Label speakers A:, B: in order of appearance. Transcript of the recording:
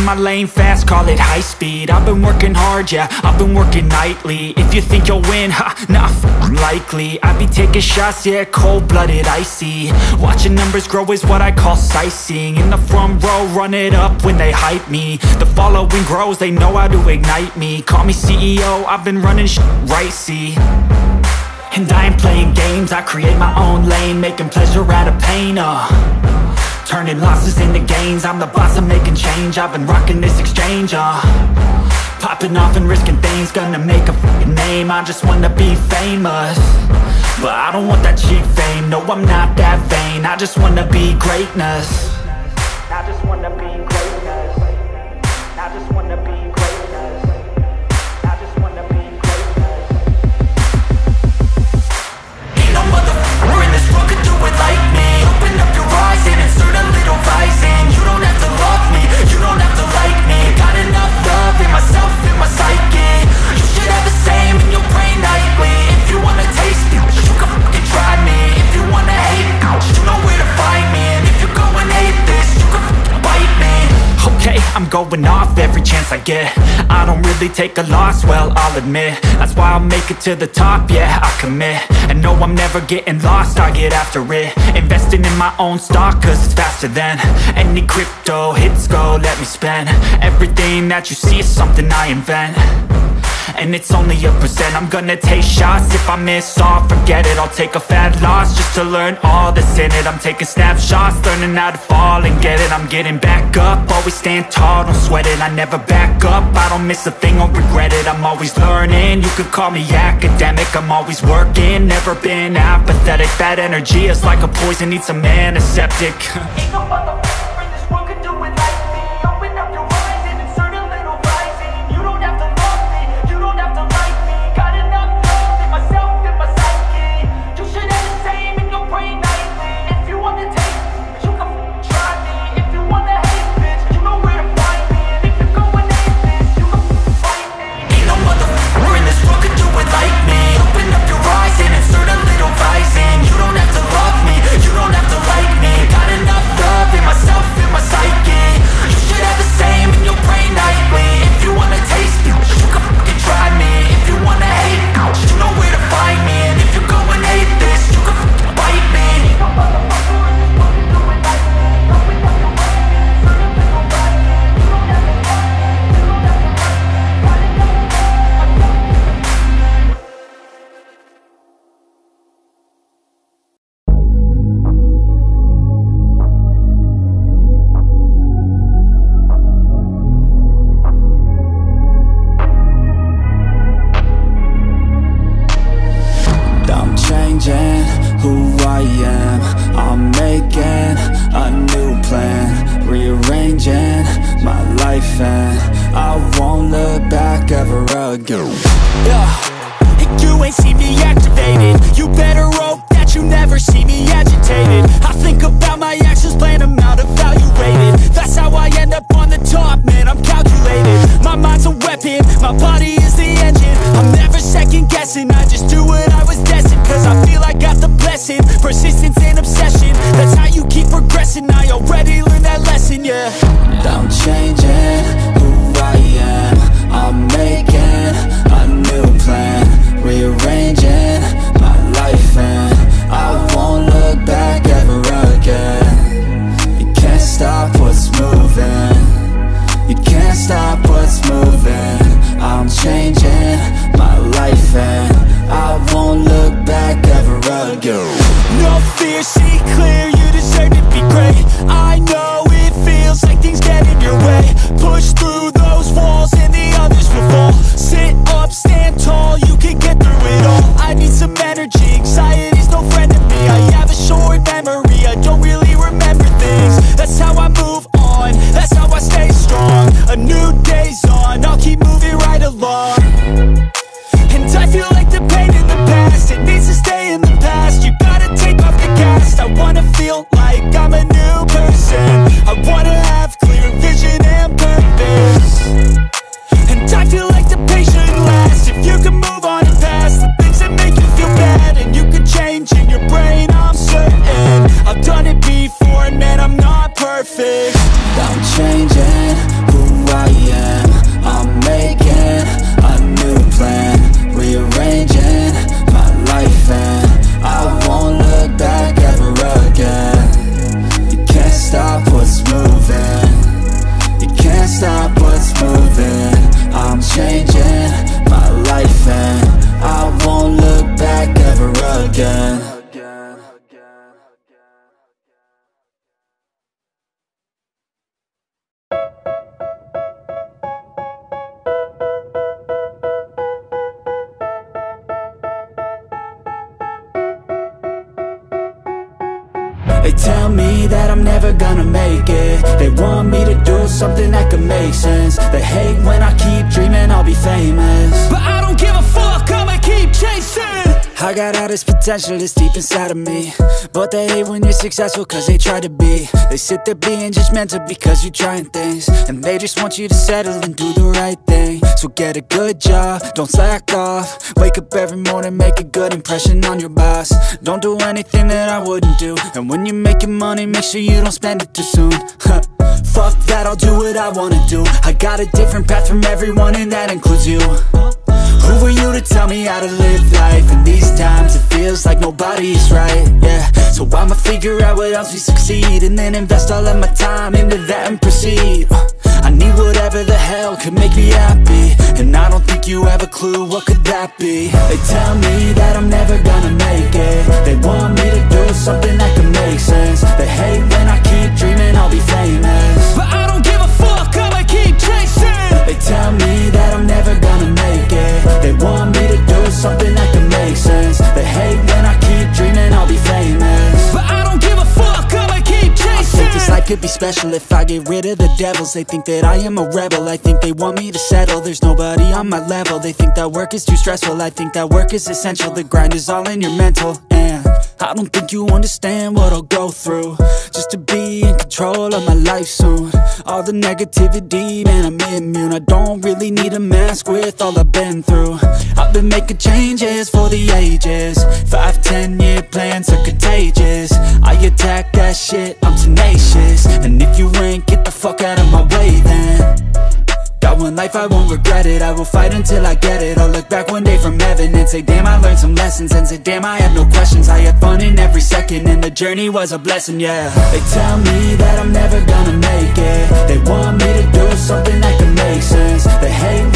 A: in my lane fast, call it high speed. I've been working hard, yeah, I've been working nightly. If you think you'll win, ha, nah, likely. I be taking shots, yeah, cold-blooded, icy. Watching numbers grow is what I call sightseeing. In the front row, run it up when they hype me. The following grows, they know how to ignite me. Call me CEO, I've been running shit right, see. And I ain't playing games, I create my own lane, making pleasure out of pain, turning losses into gains. I'm the boss, I'm making change. I've been rocking this exchange, popping off and risking things. Gonna make a f***ing name. I just wanna be famous, but I don't want that cheap fame. No, I'm not that vain. I just wanna be greatness. I just wanna be greatness. I just wanna be greatness. I just wanna be greatness. Ain't no motherfucker in this world could do it like me. Open up your eyes and insert a little rising. You don't have to love me, you don't have to like me. Got enough love in myself, in my psyche. You should have the same in your brain nightly. If you wanna taste it, you can fucking try me. If you wanna hate me, you know where to find me. And if you go and hate this, you can fucking bite me. Okay, I'm going off every chance I get. I don't really take a loss, well, I'll admit. That's why I'll make it to the top, yeah, I commit. And no, I'm never getting lost, I get after it. Investing in my own stock, cause it's faster than any crypto hits go, let me spend. Everything that you see is something I invent, and it's only a percent. I'm gonna take shots, if I miss all, forget it. I'll take a fat loss just to learn all that's in it. I'm taking snapshots, learning how to fall and get it. I'm getting back up, always stand tall, don't sweat it. I never back up, I don't miss a thing or regret it. I'm always learning, you could call me academic. I'm always working, never been apathetic. That energy is like a poison, needs some antiseptic. Ain't no motherfucker in this world could do it like me. Open up your eyes and insert a little rising. You don't have to love me, you don't have to like me. Got enough love in myself, in my psyche. You should have the same in your brain nightly. If you wanna take me, you can try me. If you wanna hate bitch, you know where to find me. And if you go and hate this, you can fight me. Ain't no motherfucker in this world could do it like me. Open up your eyes and insert a little rising. You don't have to love me, you don't have to like me. Got enough love in myself, in my psyche. You should have the same in your brain nightly. If you wanna taste me, you can fucking try me. If you wanna hate me, you know where to find me. And if you go and hate this, you can fucking bite me. Ain't no motherfucker in this world can do it like me. Open up your eyes and insert a little rising. You don't have to love me, you don't have to like me. Got enough love in myself. I'm changing who I am. I'm making a new plan, rearranging my life, and I won't look back ever again. You ain't see me activated. You better hope that you never see me agitated. I think about my actions, plan them out, evaluated. That's how I end up on the top, man, I'm calculated. My mind's a weapon, my body is the engine. I'm never second guessing, I just do what I was destined. Cause I feel I got the blessing, persistence and obsession. That's how you keep progressing, I already learned that lesson, yeah. I'm changing who I am. I'm making a new plan, rearranging my life, and I won't look back ever again. You can't stop what's moving, you can't stop what's moving. I'm changing tell me that I'm never gonna make it. They want me to do something that could make sense. They hate when I keep dreaming I'll be famous,
B: but I don't give a fuck, I'ma keep chasing.
A: I got all this potential that's deep inside of me, but they hate when you're successful cause they try to be. They sit there being judgmental because you're trying things, and they just want you to settle and do the right thing. So get a good job, don't slack off. Wake up every morning, make a good impression on your boss. Don't do anything that I wouldn't do, and when you're making money, make sure you don't spend it too soon. Fuck that, I'll do what I wanna do. I got a different path from everyone, and that includes you. Who are you to tell me how to live life? In these times it feels like nobody is right, yeah. So I'ma figure out what else we succeed, and then invest all of my time into that and proceed. I need whatever the hell could make me happy, and I don't think you have a clue what could that be. They tell me that I'm never gonna make it. They want me to do something that could make sense. They hate when I keep dreaming I'll be famous,
B: but I don't give a fuck, I'ma keep chasing.
A: They tell me that I'm never gonna make it. They want me to do something that can make sense. They hate when I keep dreaming I'll be famous,
B: but I don't give a fuck, I'ma keep chasing.
A: I think this life could be special if I get rid of the devils. They think that I am a rebel, I think they want me to settle. There's nobody on my level. They think that work is too stressful, I think that work is essential. The grind is all in your mental, and I don't think you understand what I'll go through just to be in control of my life soon. All the negativity, man, I'm immune. I don't really need a mask with all I've been through. I've been making changes for the ages. 5-10 year plans are contagious. I attack that shit, I'm tenacious. And if you ain't, get the fuck out of my way then. Got one life, I won't regret it. I will fight until I get it. I'll look back one day from heaven and say, damn, I learned some lessons. And say, damn, I have no questions. I had fun in every second, and the journey was a blessing, yeah. They tell me that I'm never gonna make it. They want me to do something that can make sense. They hate